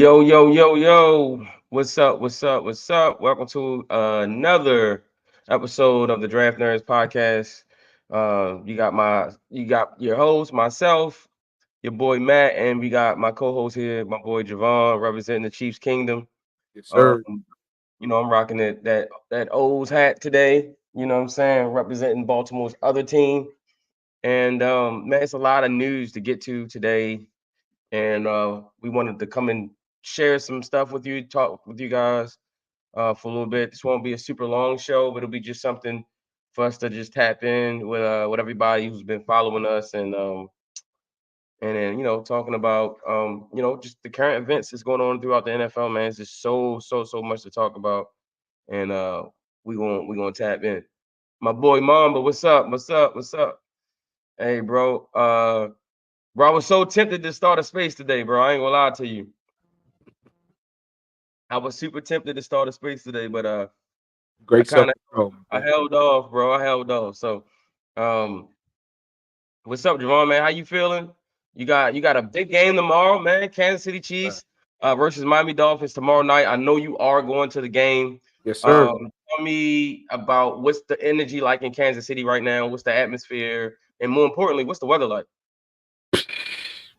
Yo, yo, yo, yo. What's up? What's up? What's up? Welcome to another episode of the DraftNerds Podcast. You got your host, myself, your boy Matt, and we got my co-host here, my boy Javon, representing the Chiefs Kingdom. Yes, sir. Um, I'm rocking that O's hat today. You know what I'm saying? Representing Baltimore's other team. And man, it's a lot of news to get to today, and we wanted to come and share some stuff with you, talk with you guys for a little bit. This won't be a super long show, but it'll be just something for us to just tap in with everybody who's been following us, and then talking about just the current events that's going on throughout the NFL. Man, it's just so much to talk about, and we gonna tap in. My boy Mamba, what's up? What's up? What's up? Hey, bro. Bro, I was so tempted to start a space today, bro. I ain't gonna lie to you. I was super tempted to start a space today, but I Great self kind of control, my I boy. held off, bro. I held off. So, um, what's up, Javon, man? How you feeling? You got a big game tomorrow, man. Kansas City Uh, Chiefs versus Miami Dolphins tomorrow night. I know you are going to the game. yes, sir. Tell me about what's the energy like in Kansas City right now? What's the atmosphere, and more importantly, what's the weather like?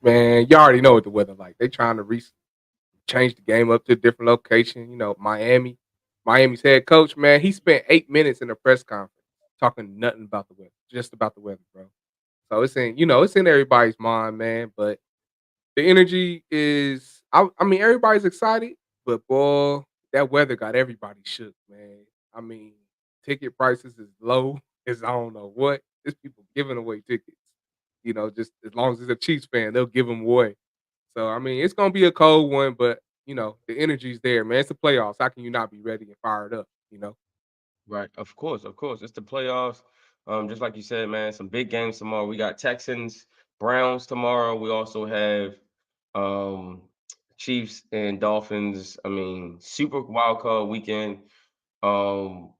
Man, you already know what the weather like. They trying to change the game up to a different location. Miami. Miami's head coach, man, he spent 8 minutes in a press conference talking nothing about the weather, just about the weather, bro. So it's in everybody's mind, man. But the energy is, I mean, everybody's excited, but boy, that weather got everybody shook, man. I mean, ticket prices is low as I don't know what. There's people giving away tickets. Just as long as it's a Chiefs fan, they'll give them away. So I mean, it's gonna be a cold one, but the energy's there, man. It's the playoffs. How can you not be ready and fired up? Right, of course, of course. It's the playoffs. Just like you said, man, some big games tomorrow. We got Texans, Browns tomorrow. We also have um Chiefs and Dolphins. I mean, super wild card weekend. Um,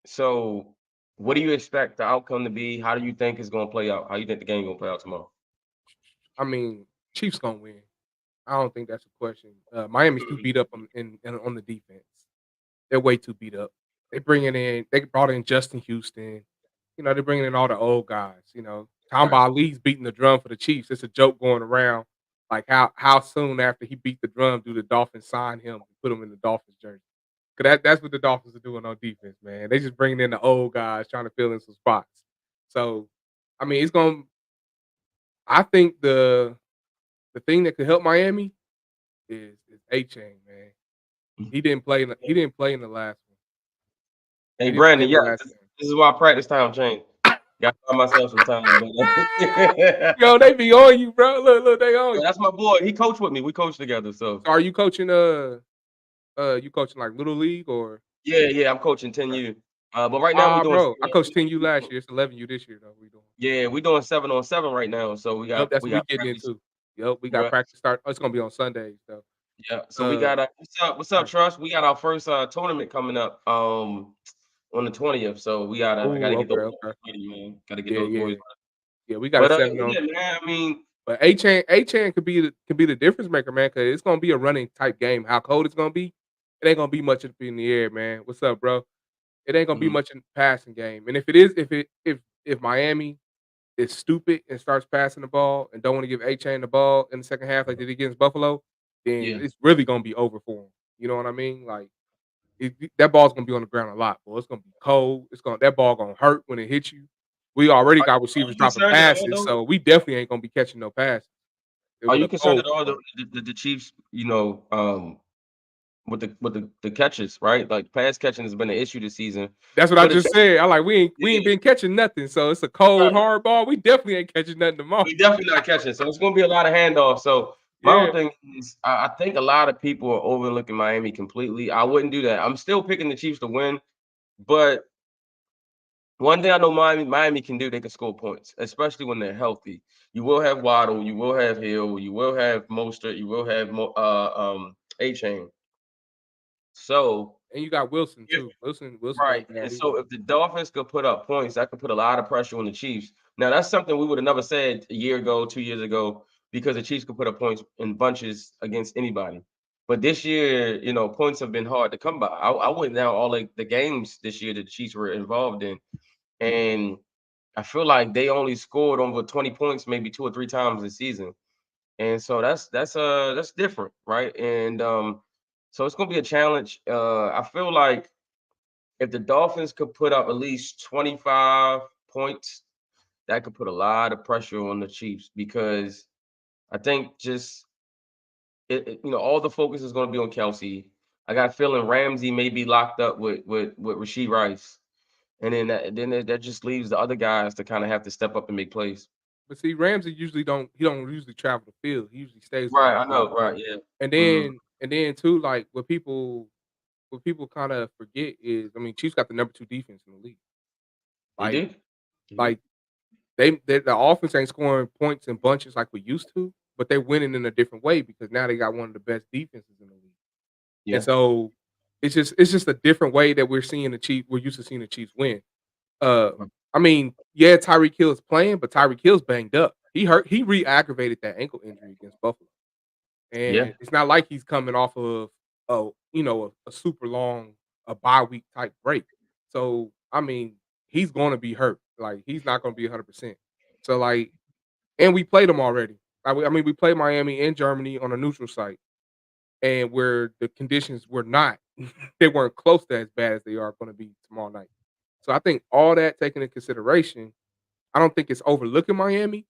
so what do you expect the outcome to be? How do you think it's gonna play out? How you think the game gonna play out tomorrow? I mean, Chiefs gonna win. I don't think that's a question. Miami's too beat up on the defense. They're way too beat up. They brought in Justin Houston. They're bringing in all the old guys. Tom Right. Lee's beating the drum for the Chiefs. It's a joke going around. Like how soon after he beat the drum do the Dolphins sign him and put him in the Dolphins jersey? Cause that's what the Dolphins are doing on defense, man. They just bringing in the old guys trying to fill in some spots. So, I mean, it's going. I think the thing that could help Miami is A-Chain, man. He didn't play in the last one. Hey He didn't play Brandon, in the yeah, last this is why practice time changed. Got to find myself some time, but Yo, they be on you, bro. Look, they on Yo, you. that's my boy. He coached with me. We coached together. So So are you coaching like little league or yeah, I'm coaching 10U. But right now we're doing bro, I coached 10U last year. It's 11U this year though. We doing. yeah, we're doing 7-on-7 right now. So we Yep, got that's we what we got getting practice. into. Yep, we got Right. practice start. Oh, it's gonna be on Sundays though. Yeah. So we Uh, got what's up, Trust? We got our first tournament coming up on the 20th. So I gotta get those okay, boys okay. ready, man. Gotta get Yeah, those boys yeah. ready. Yeah, we got a But 7 on. yeah, man, I mean, But A-Chain could be the difference maker, man, because it's gonna be a running type game. How cold it's gonna be, it ain't gonna be much up in the air, man. What's up, bro? It ain't gonna be mhm, much in the passing game. And if Miami is stupid and starts passing the ball and don't want to give A-Chain the ball in the second half like they did against Buffalo, then yeah. it's really gonna be over for him. You know what I mean? Like that ball's gonna be on the ground a lot, boy. It's gonna be cold. That ball gonna hurt when it hits you. We already got Are receivers you dropping concerned at all passes, though? so we definitely ain't gonna be catching no passes Are with you a concerned cold at all ball. the Chiefs, with the catches, right? Like pass catching has been an issue this season. That's what I But just said. I like we ain't yeah, been catching nothing, so it's a cold right. hard ball. We definitely ain't catching nothing tomorrow. We definitely not catching. So it's gonna be a lot of handoffs. So my Yeah, whole thing is I think a lot of people are overlooking Miami completely. I wouldn't do that. I'm still picking the Chiefs to win, but one thing I know Miami can do, they can score points, especially when they're healthy. You will have Waddle, you will have Hill, you will have Mostert, you will have A Chain. So and you got Wilson if too. Wilson gonna right, be out. and He so gonna. if the Dolphins could put up points, that could put a lot of pressure on the Chiefs. Now that's something we would have never said a year ago, 2 years ago. because the Chiefs could put up points in bunches against anybody. But this year, points have been hard to come by. I went down all the games this year that the Chiefs were involved in, and I feel like they only scored over 20 points maybe two or three times this season. And so that's different, right? And so it's gonna be a challenge. I feel like if the Dolphins could put up at least 25 points, that could put a lot of pressure on the Chiefs because I think just all the focus is going to be on Kelsey. I got a feeling Ramsey may be locked up with Rasheed Rice, and then that just leaves the other guys to kind of have to step up and make plays. But see, Ramsey usually don't usually travel the field. He usually stays on Right, one I side. know. Right, yeah. And Mhm. then too, like what people kind of forget is, I mean, Chiefs got the number 2 defense in the league. They Like do. They do. like the offense ain't scoring points in bunches like we used to, but they're winning in a different way because now they got one of the best defenses in the league. And Yeah. so it's just a different way that we're used to seeing the Chiefs win. Uh, Right. I mean, yeah, Tyreek Hill is playing, but Tyreek Hill's banged up. He re-aggravated that ankle injury against Buffalo. Yeah. And it's not like he's coming off of a super long a bye week type break. So I mean, he's going to be hurt. Like he's not going to be 100%. So like, and we played him already. I mean, we played Miami and Germany on a neutral site, and where the conditions were not, they weren't close to as bad as they are going to be tomorrow night. So I think all that taken into consideration, I don't think it's overlooking Miami.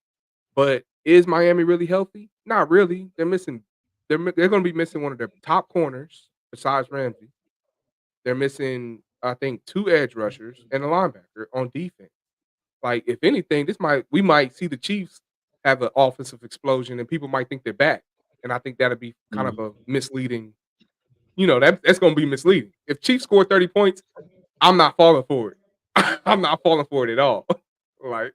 But is Miami really healthy? Not really. They're missing. They're going to be missing one of their top corners besides Ramsey. They're missing, I think, 2 edge rushers and a linebacker on defense. Like, if anything, we might see the Chiefs have an offensive explosion, and people might think they're back. And I think that'd be kind of Mhm. a misleading. That's going to be misleading. If Chiefs score 30 points, I'm not falling for it. I'm not falling for it at all. Like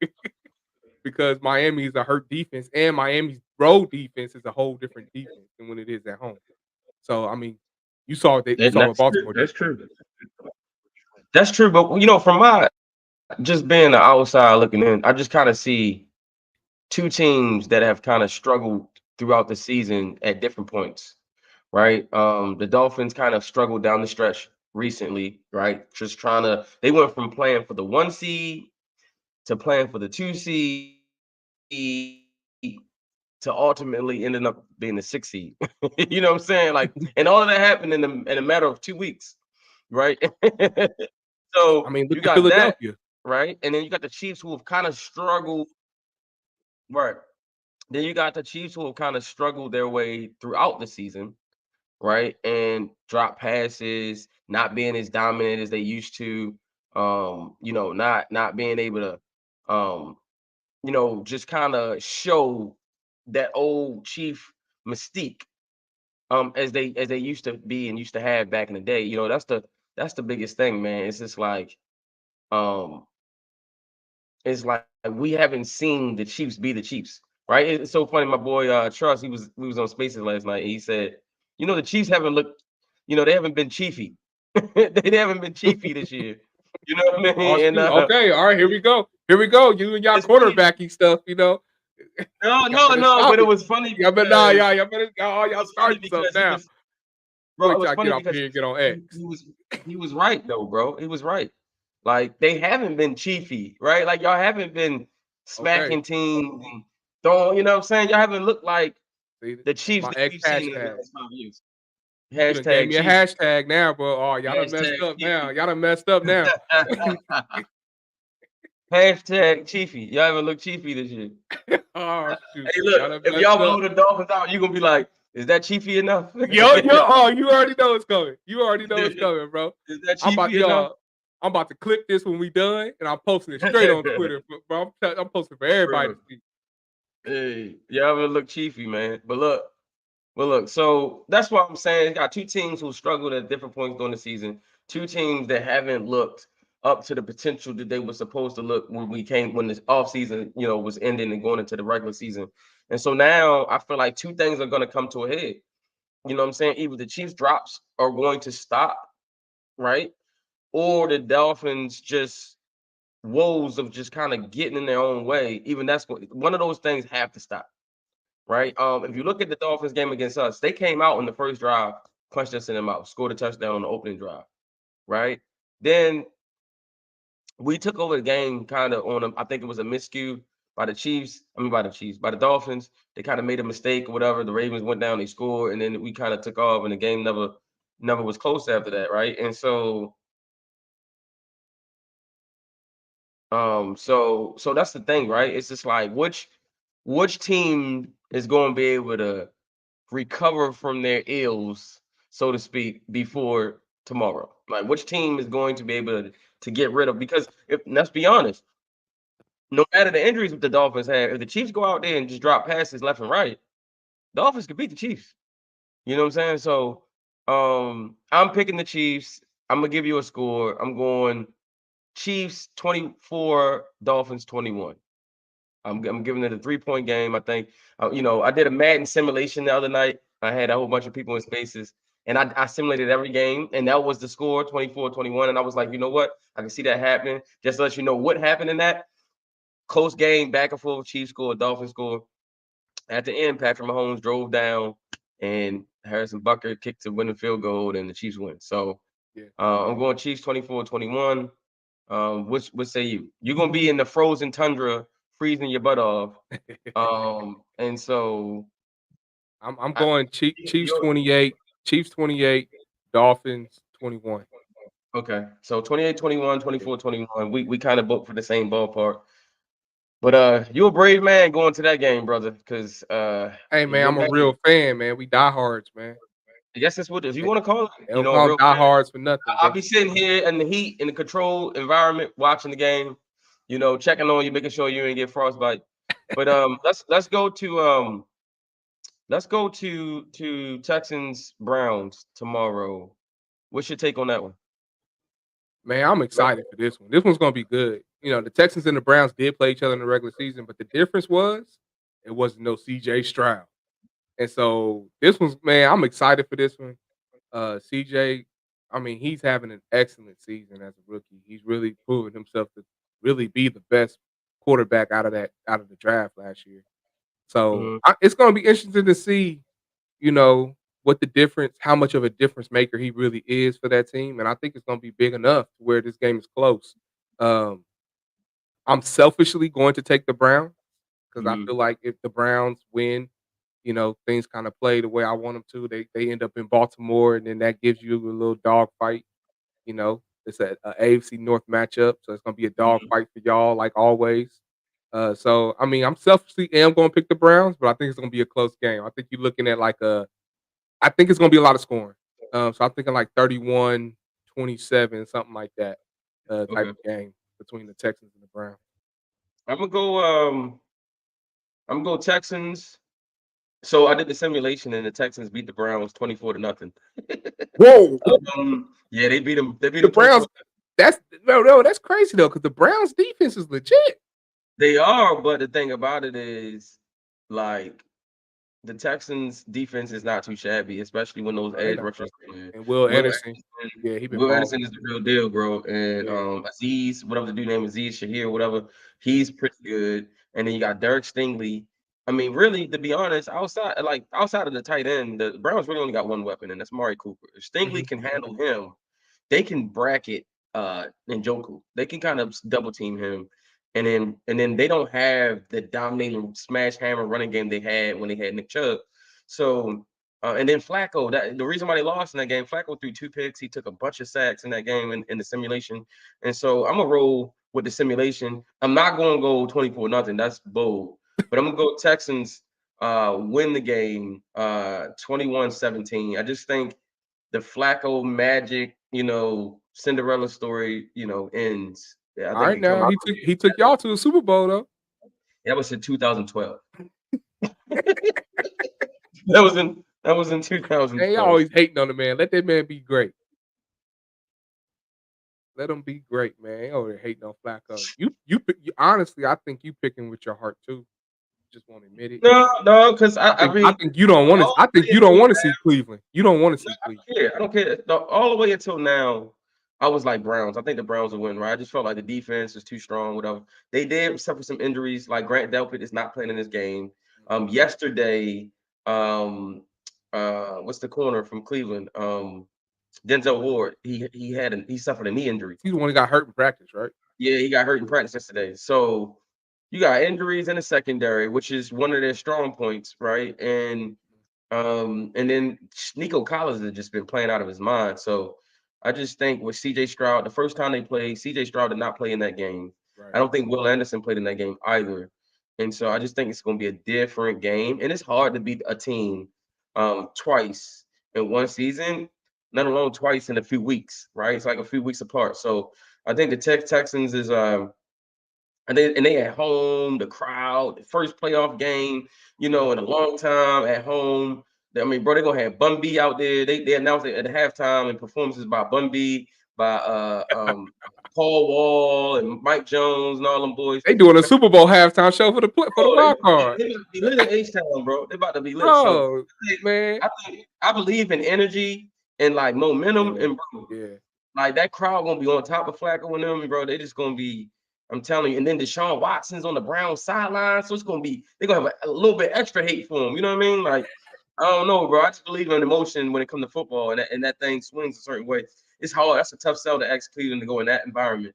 because Miami is a hurt defense, and Miami's road defense is a whole different defense than when it is at home. So I mean, you And saw what that's true. Baltimore did That's to them. true. That's true. But from my just being the outside looking in, I just kind of see two teams that have kind of struggled throughout the season at different points, right? The Dolphins kind of struggled down the stretch recently, right? Just trying to, they went from playing for the 1 seed to playing for the 2 seed to ultimately ending up being the 6 seed. You know what I'm saying? Like, and all of that happened in a matter of 2 weeks, right? I So mean, look you at got that, Philadelphia. right? And then you got the Chiefs who have kind of struggled, right? Then you got the Chiefs who have kind of struggled their way throughout the season, right? And drop passes, not being as dominant as they used to, not being able to, just kind of show that old Chief mystique, as they used to be and used to have back in the day. That's the biggest thing, man. It's just like, um, it's like we haven't seen the Chiefs be the Chiefs, right? It's so funny. My boy Trust, we was on Spaces last night. And he said, the Chiefs haven't looked, they haven't been chiefy. They haven't been chiefy this year. You know what I Oh mean? And shoot! Okay, all right, here we go. Here we go. You and y'all it's funny. quarterbacking stuff. No, Y'all no, better no. stop But it it. was funny Y'all better nah, because y'all better y'all it was funny starting stuff because he now. was, bro. It Wait was till I get funny off because here and get on X. he was right though, bro. He was right. Like they haven't been chiefy, right? Like y'all haven't been Okay, smacking teams and throwing. You know what I'm saying? Y'all haven't looked like see, the that's Chiefs my that X we've seen in the hashtag. last 5 years. You done gave Hashtag me a Chiefy. hashtag now, bro. Oh, y'all done messed Hashtag up now. Chiefy. Y'all done messed up now. Hashtag Chiefy. Y'all haven't looked Chiefy this year. Oh shoot, Hey, y'all look, done if messed y'all up. blow the Dolphins out, you're gonna be like, is that Chiefy enough? Yo, oh, you already know it's coming. You already know it's coming, bro. Is that I'm about Chiefy enough? y'all. I'm about to clip this when we done, and I'm posting it straight on Twitter, bro. I'm posting for everybody Bro, to see. hey, y'all haven't looked Chiefy, man. But look, so that's what I'm saying. You got two teams who struggled at different points during the season. Two teams that haven't looked up to the potential that they were supposed to look when this offseason, was ending and going into the regular season. And so now I feel like two things are going to come to a head. You know what I'm saying? Either the Chiefs drops are going to stop, right? Or the Dolphins just woes of just kind of getting in their own way. Even that's one of those things have to stop. right? If you look at the Dolphins game against us, they came out in the first drive, punched us in the mouth, scored a touchdown on the opening drive, right? Then we took over the game kind of on I think it was a miscue by the Chiefs. I mean, by the Chiefs, by the Dolphins. They kind of made a mistake or whatever. The Ravens went down, they scored, and then we kind of took off, and the game never was close after that, right? And so that's the thing, right? It's just like which team is going to be able to recover from their ills, so to speak, before tomorrow? Like, which team is going to be able to get rid of? Because if let's be honest, no matter the injuries that the Dolphins have, if the Chiefs go out there and just drop passes left and right, the Dolphins could beat the Chiefs. You know what I'm saying? So, I'm picking the Chiefs. I'm gonna give you a score. I'm going Chiefs 24, Dolphins 21. I'm giving it a 3-point game. I think, I did a Madden simulation the other night. I had a whole bunch of people in spaces, and I simulated every game, and that was the score 24-21. And I was like, you know what? I can see that happening. Just to let you know what happened in that close game, back and forth. Chiefs score, Dolphins score. At the end, Patrick Mahomes drove down, and Harrison Butker kicked the winning field goal, and the Chiefs win. So Yeah. I'm going Chiefs 24-21. What say you? You're gonna be in the frozen tundra, freezing your butt off. And so I'm I, going Chiefs you're 28, Chiefs 28, Dolphins 21. okay. So 28-21, Yeah. 24-21. We kind of booked for the same ballpark. But you're a brave man going to that game, brother, because Hey man, your I'm a man. real fan, man. We diehards, man. I guess that's what if you They, want to call it, they don't a call them real fan. diehards for nothing, I'll bro. be sitting here in the heat, in the controlled environment, watching the game. Checking on you, making sure you ain't get frostbite. But let's go to Texans Browns tomorrow. What's your take on that one? Man, I'm Right. excited for this one. This one's gonna be good. The Texans and the Browns did play each other in the regular season, but the difference was it wasn't no CJ Stroud. And so this one's man, I'm excited for this one. CJ, I mean, he's having an excellent season as a rookie. He's really proven himself to really be the best quarterback out of the draft last year. So Mhm. it's going to be interesting to see, you know, what the difference, how much of a difference maker he really is for that team. And I think it's going to be big enough to where this game is close. Um, I'm selfishly going to take the Browns because I Mhm. feel like if the Browns win, things kind of play the way I want them to. They end up in Baltimore, and then that gives you a little dog fight. It's a AFC North matchup, so it's gonna be a dog Mhm. fight for y'all, like always. So I mean, I'm selfishly am gonna pick the Browns, but I think it's gonna be a close game. I think you're looking at I think it's gonna be a lot of scoring. So I'm thinking like 31-27, something like that, type Okay. of game between the Texans and the Browns. I'm gonna go. I'm gonna go Texans. So I did the simulation, and the Texans beat the Browns 24-0. Whoa, Yeah, they beat them. They beat the them Browns. 24. That's no, that's crazy though, because the Browns defense is legit. They are, but the thing about it is, like, the Texans' defense is not too shabby, especially when those No, they edge not. rushers come in. And Will Will Anderson, Anderson, yeah, he been Will balling. Anderson is the real deal, bro. And Yeah. Aziz, whatever the dude name is, Aziz Shahir, whatever, he's pretty good. And then you got Derek Stingley. I mean, really, to be honest, outside of the tight end, the Browns really only got one weapon, and that's Mari Cooper. If Stingley Mhm. can handle him, they can bracket Njoku. They can kind of double team him. And then they don't have the dominating smash hammer running game they had when they had Nick Chubb. So and then Flacco, that the reason why they lost in that game, Flacco threw 2 picks. He took a bunch of sacks in that game in the simulation. And so I'm gonna roll with the simulation. I'm not gonna go 24 nothing. That's bold. But I'm gonna go Texans win the game 21-17. I just think the Flacco magic, Cinderella story, ends. Yeah, I All think right, it comes. now he took y'all to a Super Bowl though. That was in 2012. That was in Man, y'all 2012. always hating on the man. Let that man be great. Let him be great, man. Ain't over there hating on Flacco. Honestly, I think you picking with your heart too. Just won't admit it. No, no, because I I think I mean, think you don't want to. all I the think way you don't until want to see Cleveland. You don't want to no, see I Cleveland. don't care. I don't care. All the way until now, I was like Browns. I think the Browns will win, right? I just felt like the defense is too strong, whatever. They did suffer some injuries. Like Grant Delpit is not playing in this game. Yesterday, um, what's the corner from Cleveland? Denzel Ward. He suffered a knee injury. He's the one who got hurt in practice, right? Yeah, he got hurt in practice yesterday. So you got injuries in the secondary, which is one of their strong points, right? And then Nico Collins has just been playing out of his mind. So I just think with CJ Stroud, the first time they played, CJ Stroud did not play in that game. Right. I don't think Will Anderson played in that game either. And so I just think it's going to be a different game. And it's hard to beat a team twice in one season, let alone twice in a few weeks, right? It's like a few weeks apart. So I think the Texans is and they at home, the crowd, the first playoff game, in a long time at home. I mean, bro, they're gonna have Bun B out there. They announced it at halftime and performances by Bun B, by Paul Wall and Mike Jones and all them boys. They doing a Super Bowl halftime show for the Bro, wild card, they about to be lit in H-Town, bro. They about to be lit. So bro. Man, I believe in energy and like momentum, yeah, and bro, yeah. like that crowd gonna be on top of Flacco and them, bro. They just gonna be, I'm telling you. And then Deshaun Watson's on the Browns sideline, so it's gonna be, they're gonna have a little bit extra hate for him. You know what I mean? Like, I don't know, bro. I just believe in emotion when it comes to football, and that thing swings a certain way. It's hard. That's a tough sell to ask Cleveland to go in that environment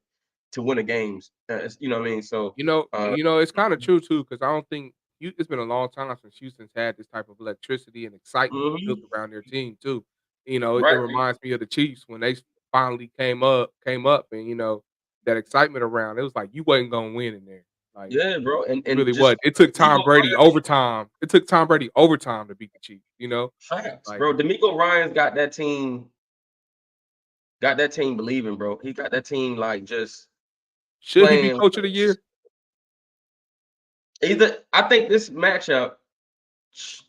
to win the games. You know what I mean? So, It's kind of true too, because I don't think it's been a long time since Houston's had this type of electricity and excitement built mhm, around their team too. It right? reminds me of the Chiefs when they finally came up, and that excitement around. It was like you wasn't gonna win in there, like Yeah, bro. you And really just was. It took Tom D'Amico Brady Ryan, overtime. It took Tom Brady overtime to beat the Chiefs. facts, Like bro. D'Amico Ryan's got that team believing, bro. He got that team like just should he be playing. coach of the year? Either I think this matchup sh-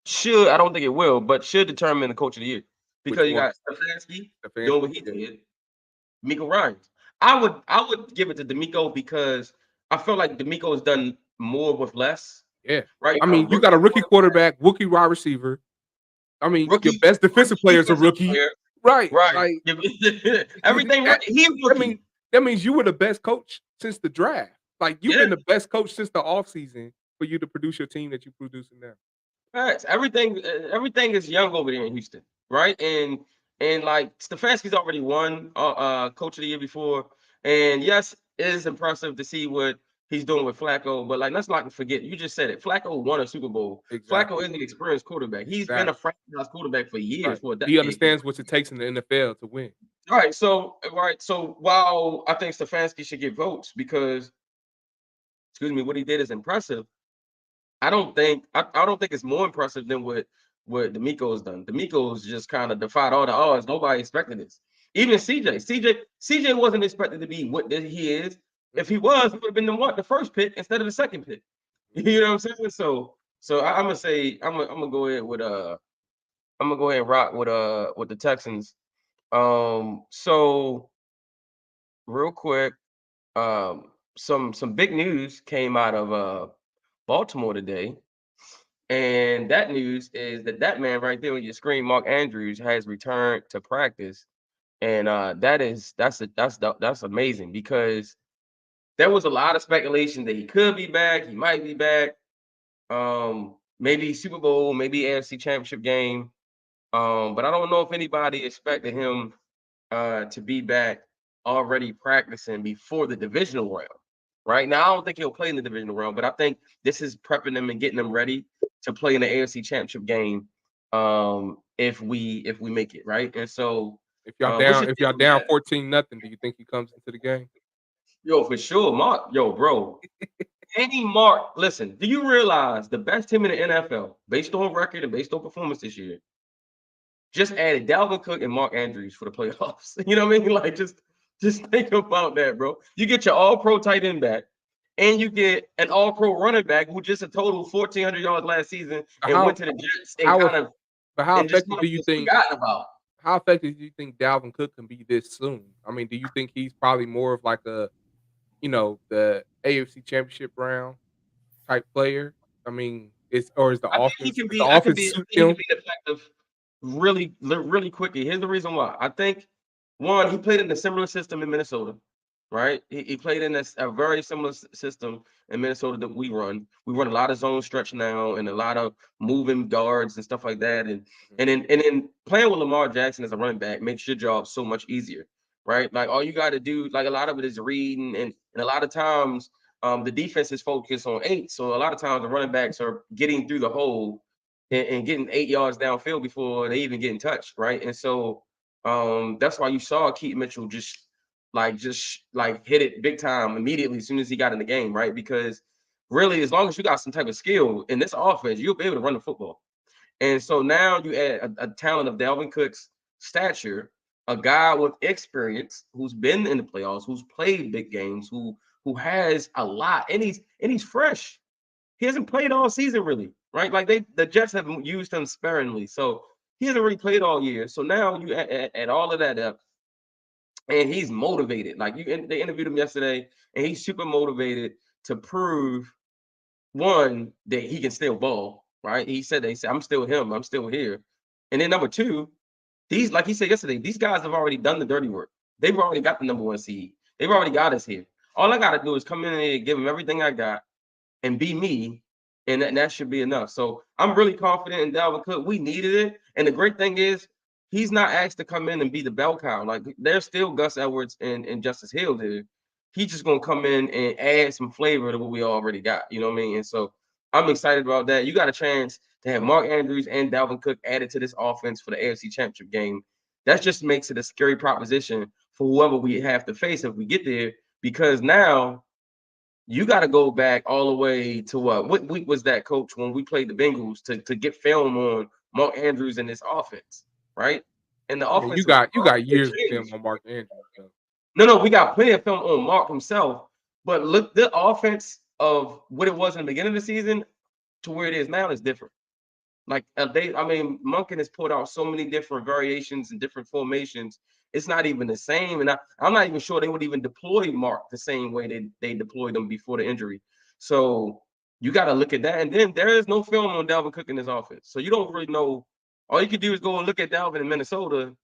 should, I don't think it will, but should determine the coach of the year Which because you one? got Stefanski doing what Stefanski? he Yeah. did, D'Amico Ryans. I would give it to D'Amico because I feel like D'Amico has done more with less, Yeah. right? I A mean, you got rookie a rookie quarterback, quarterback, rookie wide receiver. I mean, your rookie best defensive rookie player is a defensive rookie. player, Right. right? Like Everything that, right. He a that means rookie. that means you were the best coach since the draft. Like you've Yeah, been the best coach since the offseason for you to produce your team that you're producing now. facts. Everything is young over there in Houston, right? And like Stefanski's already won coach of the year before. And yes, it is impressive to see what he's doing with Flacco, but like let's not forget, you just said it. Flacco won a Super Bowl. Flacco Exactly. is an experienced quarterback. He's been a Exactly. franchise quarterback for years, Right. for a He decade. understands what it takes in the NFL to win. All right, so while I think Stefanski should get votes because, excuse me, what he did is impressive. I don't think it's more impressive than what D'Amico's done. D'Amico's just kind of defied all the odds. Nobody expected this. Even CJ wasn't expected to be what he is. If he Mm-mm, was, he would have been the first pick instead of the second pick. You mm-mm. know what I'm saying? So I'm gonna say I'm gonna go ahead with I'm gonna go ahead and rock with the Texans. So real quick, some big news came out of Baltimore today. And that news is that man right there on your screen, Mark Andrews, has returned to practice, and that's amazing because there was a lot of speculation that he could be back, he might be back, maybe Super Bowl, maybe AFC Championship game, but I don't know if anybody expected him to be back already practicing before the divisional round. Right now, I don't think he'll play in the divisional round, but I think this is prepping them and getting them ready to play in the AFC Championship game. If we make it right, and so what's your If take y'all on down that? 14-0, do you think he comes into the game? Yo, for sure, Mark. Yo, bro. Any Mark, listen. Do you realize the best team in the NFL, based on record and based on performance this year, just added Dalvin Cook and Mark Andrews for the playoffs. You know what I mean? Like just think about that, bro. You get your all pro tight end back, and you get an all pro running back who just a total 1,400 yards last season and How went to the Jets and how kind of but how and just effective kind do of you was think forgotten about. how effective do you think Dalvin Cook can be this soon? I mean, do you think he's probably more of like the AFC Championship round type player? I mean, is the I think he offense can is the be. I offense think suit he can him? be effective really quickly. Here's the reason why. I think one, he played in a similar system in Minnesota. right? He played in a very similar system in Minnesota that we run. We run a lot of zone stretch now and a lot of moving guards and stuff like that. And then playing with Lamar Jackson as a running back makes your job so much easier, right? Like all you got to do, like a lot of it is reading, and a lot of times the defense is focused on eight. So a lot of times the running backs are getting through the hole and getting 8 yards downfield before they even get in touch, right? And so that's why you saw Keaton Mitchell just hit it big time immediately as soon as he got in the game, right? Because really, as long as you got some type of skill in this offense, you'll be able to run the football. And so now you add a talent of Dalvin Cook's stature, a guy with experience who's been in the playoffs, who's played big games, who has a lot, and he's fresh. He hasn't played all season really, right? Like the Jets have used him sparingly, so he hasn't really played all year. So now you add all of that up, and he's motivated. Like they interviewed him yesterday, and he's super motivated to prove one that he can still ball. Right? They said I'm still him. I'm still here. And then number two, these like he said yesterday, these guys have already done the dirty work. They've already got the number one seed. They've already got us here. All I got to do is come in and give them everything I got and be me, and that should be enough. So I'm really confident in Dalvin Cook. We needed it, and the great thing is he's not asked to come in and be the bell cow. Like there's still Gus Edwards and Justice Hill there. He's just gonna come in and add some flavor to what we already got. You know what I mean? And so I'm excited about that. You got a chance to have Mark Andrews and Dalvin Cook added to this offense for the AFC Championship game. That just makes it a scary proposition for whoever we have to face if we get there, because now you got to go back all the way to what week was that, Coach, when we played the Bengals to get film on Mark Andrews in this offense, right? And the Yeah, you offensive got years of film changed. on Mark Andrews. So. No, we got plenty of film on Mark himself, but look, the offense of what it was in the beginning of the season to where it is now is different. Like Monken has put out so many different variations and different formations. It's not even the same, and I'm not even sure they would even deploy Mark the same way they deployed him before the injury. So you got to look at that, and then there is no film on Dalvin Cook in this offense, so you don't really know. All you can do is go and look at Dalvin in Minnesota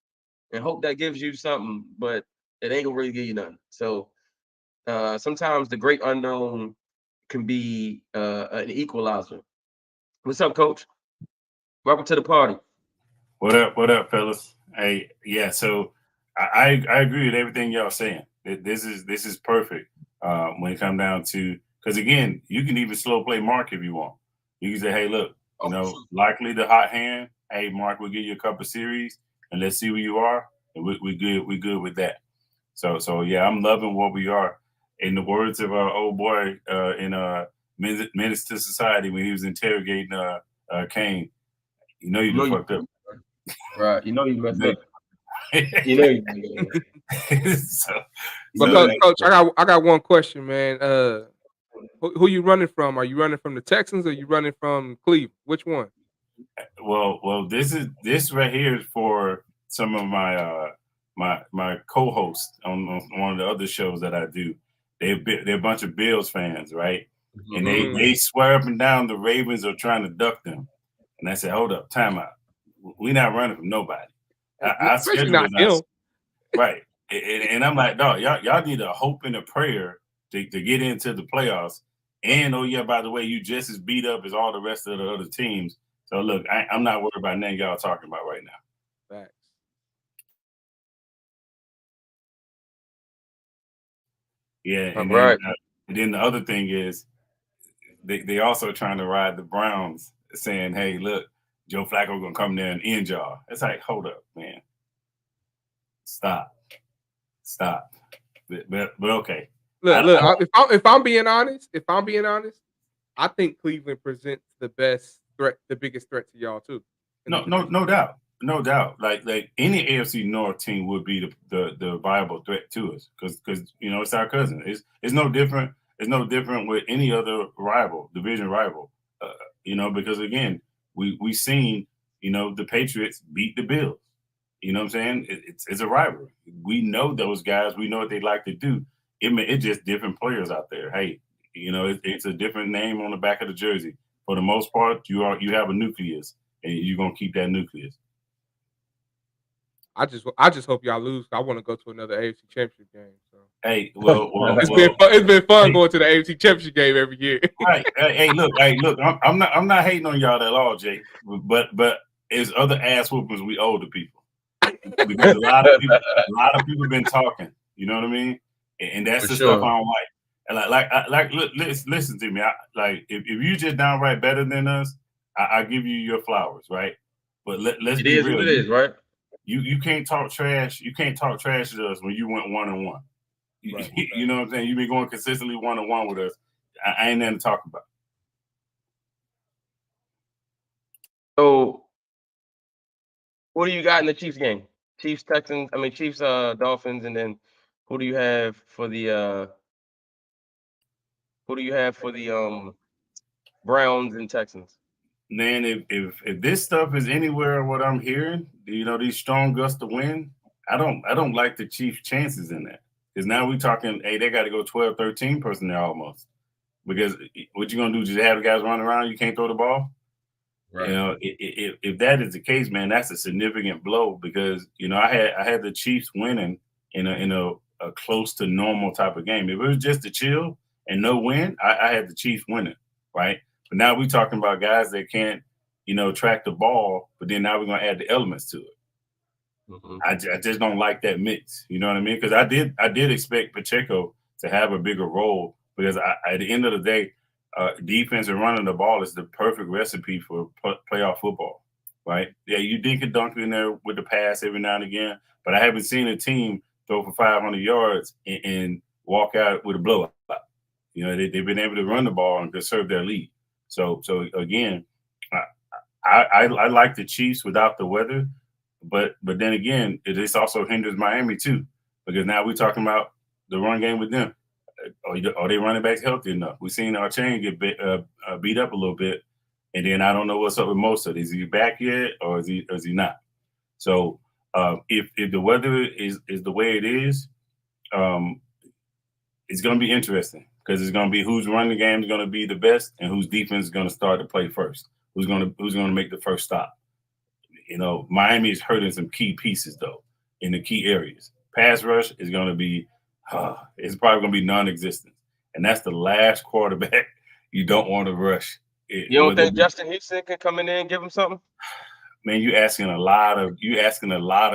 and hope that gives you something, but it ain't gonna really give you nothing. So sometimes the great unknown can be an equalizer. What's up, Coach? Welcome to the party. What up, fellas? Hey, yeah. So I agree with everything y'all saying. This is perfect when it comes down to, because again, you can even slow play Mark if you want. You can say, hey, look, likely the hot hand. Hey, Mark, we'll give you a couple series and let's see where you are, and we good. We good with that. So yeah, I'm loving what we are. In the words of our old boy in Menace to Society when he was interrogating Kane, you know you fucked up. Right. You know you messed up. You know you Coach, I got one question, man. Who you running from? Are you running from the Texans or are you running from Cleveland? Which one? Well, this right here is for some of my my co-hosts on one of the other shows that I do. They're a bunch of Bills fans, right? And they swear up and down the Ravens are trying to duck them. And I said, hold up, time out. We're not running from nobody. Our schedule is not right. And I'm like, dog, y'all need a hope and a prayer to get into the playoffs. And oh yeah, by the way, you just as beat up as all the rest of the other teams. So look, I'm not worried about nothing y'all talking about right now. Facts. Yeah, and then the other thing is they also trying to ride the Browns, saying, hey, look, Joe Flacco gonna come there and end y'all. It's like, hold up, man. Stop. But okay. Look. If I'm being honest, I think Cleveland presents the biggest threat to y'all too. No doubt. Like any AFC North team would be the viable threat to us because it's our cousin. It's no different. It's no different with any other division rival. Because again, we seen the Patriots beat the Bills. You know what I'm saying? It's a rivalry. We know those guys. We know what they like to do. It's just different players out there. Hey, it's a different name on the back of the jersey. For the most part, you have a nucleus, and you're gonna keep that nucleus. I just hope y'all lose. I want to go to another AFC Championship game. So Hey, well, it's been fun hey, going to the AFC Championship game every year. right. Hey, look. I'm not hating on y'all at all, Jay. But it's other ass whoopings we owe to people because a lot of people been talking. You know what I mean? And that's For the sure. stuff I don't like. And look, listen to me. If you just downright better than us, I give you your flowers, right? But let's It be is real. what it is, right? You can't talk trash. You can't talk trash to us when you went 1-1. Right. You know what I'm saying? You've been going consistently 1-1 with us. I ain't nothing to talk about. So, what do you got in the Chiefs game? Chiefs, Dolphins, and then who do you have for the Browns and Texans? Man, if this stuff is anywhere what I'm hearing, these strong gusts to win, I don't like the Chiefs' chances in that. Because now we talking, hey, they got to go 12, 13 personnel almost. Because what you gonna do? Just have the guys run around? You can't throw the ball. Right. If that is the case, man, that's a significant blow. Because I had the Chiefs winning in a close to normal type of game. If it was just a chill and no win, I had the Chiefs winning, right? But now we're talking about guys that can't, track the ball. But then now we're gonna add the elements to it. Mm-hmm. I just don't like that mix. You know what I mean? Because I did expect Pacheco to have a bigger role because at the end of the day, defense and running the ball is the perfect recipe for playoff football, right? Yeah, you dink and dunk in there with the pass every now and again, but I haven't seen a team throw for 500 yards and walk out with a blowout. They've been able to run the ball and conserve their lead. So again, I like the Chiefs without the weather. But then again, this also hinders Miami too, because now we're talking about the run game with them. Are they running backs healthy enough? We've seen our chain get beat up a little bit, and then I don't know what's up with Mostert. Is he back yet, or is he not? So if the weather is the way it is, it's going to be interesting because it's going to be whose running game is going to be the best and whose defense is going to start to play first. Who's going to make the first stop? Miami is hurting some key pieces though in the key areas. Pass rush is going to be, it's probably going to be non-existent, and that's the last quarterback you don't want to rush. You don't think Justin Houston can come in there and give him something? Man, you asking a lot of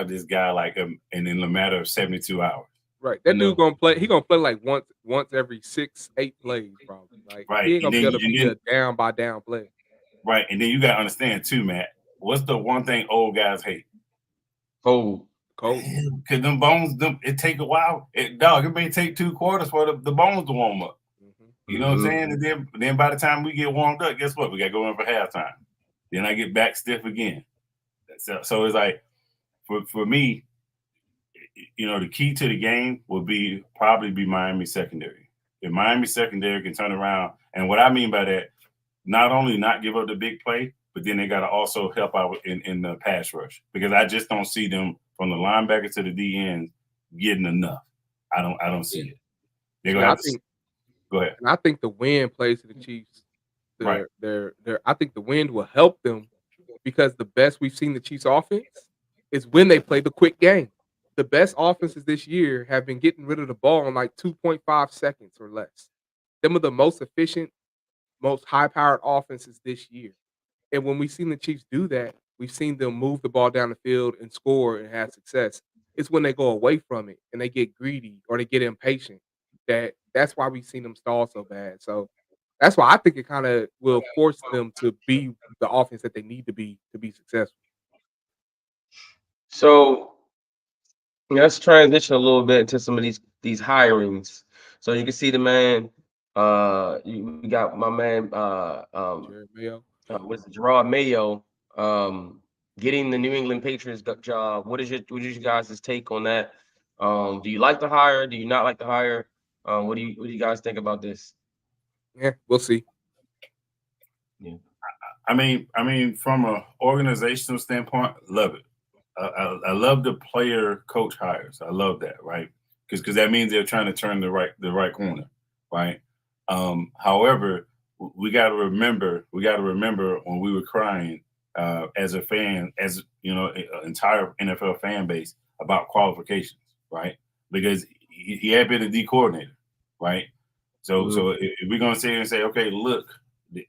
this guy like in a matter of 72 hours. Right, that dude gonna play. He gonna play like once every 6-8 plays, probably. Like right, he ain't gonna be able to be a down by down play. Right, and then you gotta understand too, Matt. What's the one thing old guys hate? Cold. Because them bones, it take a while. It may take 2 quarters for the bones to warm up. Mm-hmm. You know what I'm saying? And then by the time we get warmed up, guess what? We got to go in for halftime. Then I get back stiff again. So it's like, for me, the key to the game will probably be Miami secondary. If Miami secondary can turn around, and what I mean by that, not only not give up the big play, but then they got to also help out in the pass rush, because I just don't see them from the linebacker to the DN getting enough. I don't see it. They're gonna go ahead. And I think the wind plays to the Chiefs. Right. I think the wind will help them because the best we've seen the Chiefs offense is when they play the quick game. The best offenses this year have been getting rid of the ball in like 2.5 seconds or less. Them are the most efficient, most high-powered offenses this year. And when we've seen the Chiefs do that, we've seen them move the ball down the field and score and have success. It's when they go away from it and they get greedy or they get impatient that's why we've seen them stall so bad. So that's why I think it kind of will force them to be the offense that they need to be successful. So let's transition a little bit into some of these hirings. So you can see the man. We got my man. Mayo. Gerard Mayo. Getting the New England Patriots job. What is your guys' take on that? Do you like the hire? Do you not like the hire? What do you guys think about this? Yeah, we'll see. Yeah. I mean, from an organizational standpoint, love it. I love the player coach hires. I love that, right? Because that means they're trying to turn the right corner, right? However, we got to remember when we were crying as a fan, as you know, an entire NFL fan base about qualifications, right? Because he had been a D coordinator, right? So if we're gonna sit here and say, okay, look,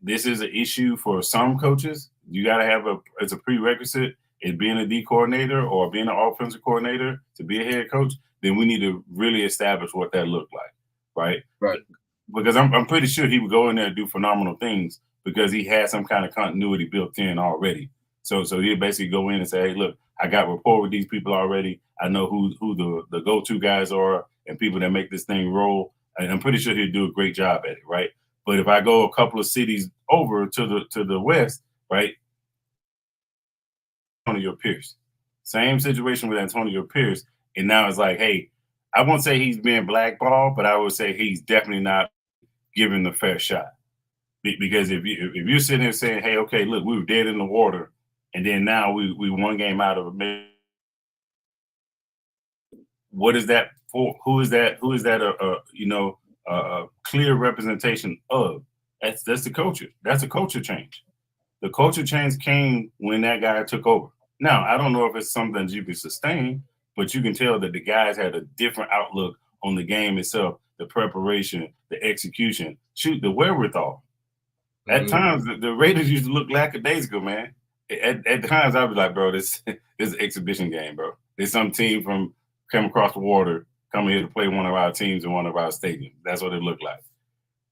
this is an issue for some coaches. You got to have it's a prerequisite in being a D coordinator or being an offensive coordinator to be a head coach. Then we need to really establish what that looked like, right? Right. Because I'm pretty sure he would go in there and do phenomenal things because he had some kind of continuity built in already. So he'd basically go in and say, hey, look, I got rapport with these people already. I know who the go-to guys are and people that make this thing roll. And I'm pretty sure he'd do a great job at it, right? But if I go a couple of cities over to the west, right? Antonio Pierce. Same situation with Antonio Pierce. And now it's like, hey, I won't say he's being blackballed, but I would say he's definitely not given the fair shot. Because if you're sitting there saying, hey, okay, look, we were dead in the water, and then now we one game out of it. What is that for? Who is that? Who is that? A clear representation of? That's the culture. That's a culture change. The culture change came when that guy took over. Now, I don't know if it's something that you can sustain, but you can tell that the guys had a different outlook on the game itself, the preparation, the execution, the wherewithal. At times, the Raiders used to look lackadaisical, man. At times, I'd be like, bro, this is an exhibition game, bro. There's some team from come across the water, coming here to play one of our teams in one of our stadiums. That's what it looked like.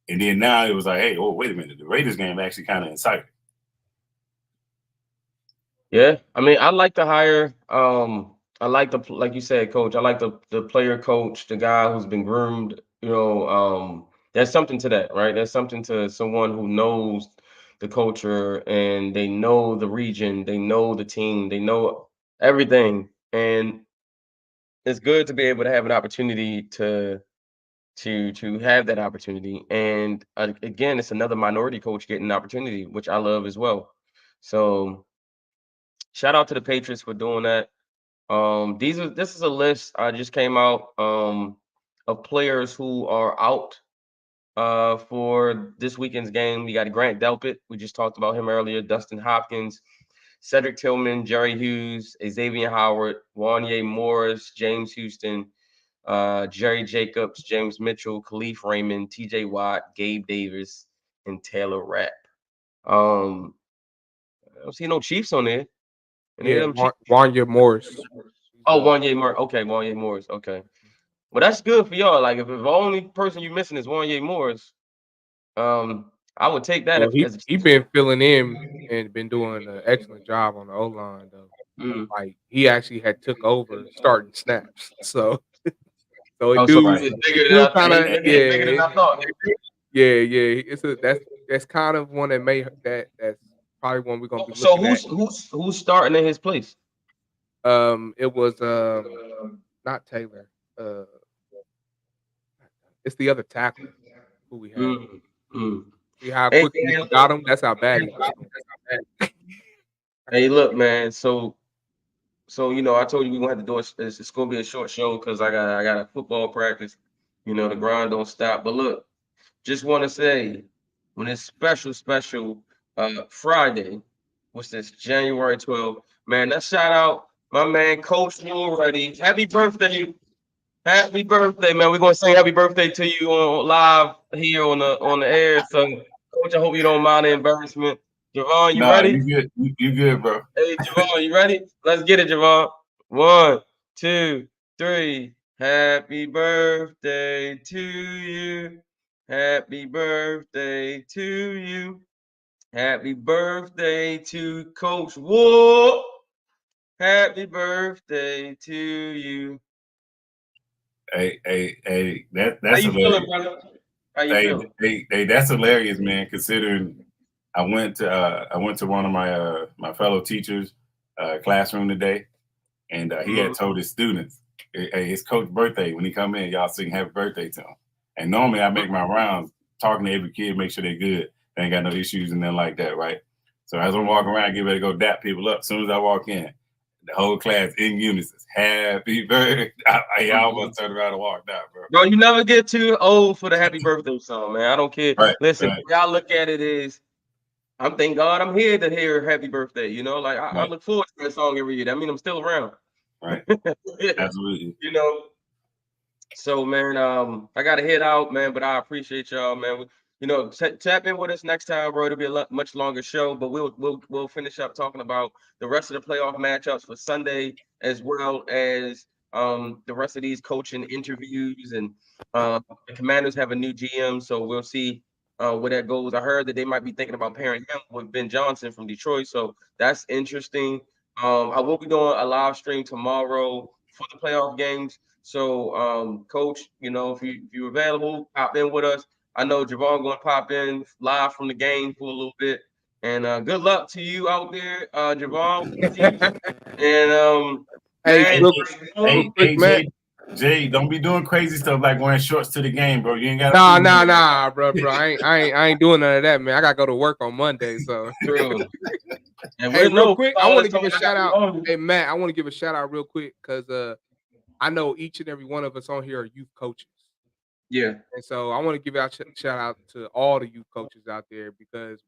And then now it was like, hey, oh, wait a minute. The Raiders game actually kind of exciting. Yeah, I mean, I like to hire. I like like you said, coach. I like the player coach, the guy who's been groomed. There's something to that, right? There's something to someone who knows the culture and they know the region, they know the team, they know everything, and it's good to be able to have an opportunity to have that opportunity. And again, it's another minority coach getting an opportunity, which I love as well. So shout out to the Patriots for doing that. This is a list I just came out of players who are out for this weekend's game. We got Grant Delpit. We just talked about him earlier. Dustin Hopkins, Cedric Tillman, Jerry Hughes, Xavier Howard, Wanye Morris, James Houston, Jerry Jacobs, James Mitchell, Khalif Raymond, TJ Watt, Gabe Davis, and Taylor Rapp. I don't see no Chiefs on there. Yeah, Wanye Morris. Oh, Wanye Morris. Okay, Wanye Morris. Okay. Well, that's good for y'all. Like, if the only person you're missing is Wanye Morris, I would take that. Well, he been filling in and been doing an excellent job on the O line though. Like he actually had took over starting snaps, so it do kind of bigger than I thought. Yeah. That's kind of one that's probably one we're gonna be looking at. So who's starting in his place? It was not Taylor. It's the other tackle who we have. See how quickly we got him? That's how bad he was. Hey, look, man. So I told you we're gonna have to do it. It's gonna be a short show because I got a football practice. The grind don't stop. But look, just want to say when it's special Friday, what's this? January 12th. Man, let's shout out my man Coach Already. Happy birthday. Happy birthday, man. We're gonna sing happy birthday to you on live here on the air. So Coach, I hope you don't mind the embarrassment. Javon, you ready? You good, bro. Hey, Javon, you ready? Let's get it, Javon. 1, 2, 3. Happy birthday to you. Happy birthday to you. Happy birthday to Coach Wood. Happy birthday to you. Hey, that's how you hilarious. feeling, brother? How you feeling? Hey, that's hilarious, man. Considering I went to one of my fellow teachers' classroom today, and he had told his students, "Hey, it's Coach's birthday. When he come in, y'all sing happy birthday to him." And normally I make my rounds talking to every kid, make sure they're good, they ain't got no issues and nothing like that, right? So as I'm walking around, get ready to go dap people up. As soon as I walk in, the whole class in unison, happy birthday. I almost turned around and walked out, bro. Bro, you never get too old for the happy birthday song, man. I don't care. Right, Listen, right. y'all look at it is I'm thank God I'm here to hear Happy Birthday. You know, like I Right. look forward to that song every year. That means I'm still around. Right. Absolutely. You know. So man, I gotta head out, man. But I appreciate y'all, man. You know, tap in with us next time, bro. It'll be a much longer show, but we'll finish up talking about the rest of the playoff matchups for Sunday, as well as the rest of these coaching interviews. And the Commanders have a new GM, so we'll see where that goes. I heard that they might be thinking about pairing him with Ben Johnson from Detroit, so that's interesting. I will be doing a live stream tomorrow for the playoff games. So, Coach, you know, if you're available, pop in with us. I know Javon going to pop in live from the game for a little bit. And good luck to you out there, Javon. And Hey, man, real quick, man. Jay, don't be doing crazy stuff like wearing shorts to the game, bro. You ain't got Nah, bro. I ain't doing none of that, man. I gotta go to work on Monday, so. True. And hey, real quick, I want to give a talking shout out. on. Hey, Matt, I want to give a shout out real quick because I know each and every one of us on here are youth coaches. Yeah. And so I want to give out shout out to all the youth coaches out there because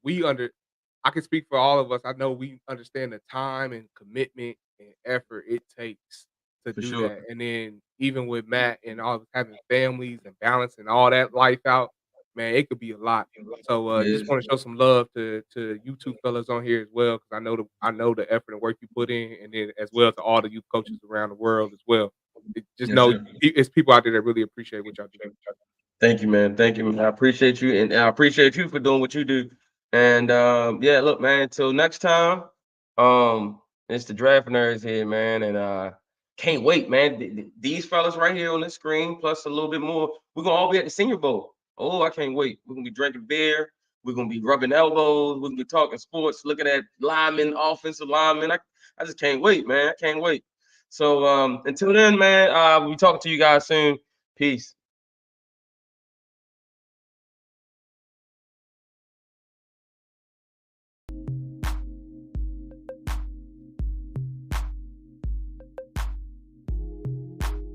I can speak for all of us. I know we understand the time and commitment and effort it takes to do sure. that. And then even with Matt and all of us having families and balancing all that life out, man, it could be a lot. So just want to show some love to you two fellas on here as well, because I know the effort and work you put in, and then as well to all the youth coaches around the world as well. Just know it's people out there that really appreciate what y'all do. Thank you, man. Thank you, man. I appreciate you, and I appreciate you for doing what you do. And yeah, look, man. Until next time, it's the Draft Nerds here, man, and can't wait, man. These fellas right here on the screen, plus a little bit more. We're gonna all be at the Senior Bowl. Oh, I can't wait. We're gonna be drinking beer. We're gonna be rubbing elbows. We're gonna be talking sports, looking at linemen, offensive linemen. I just can't wait, man. I can't wait. So until then, man, we'll be talking to you guys soon. Peace.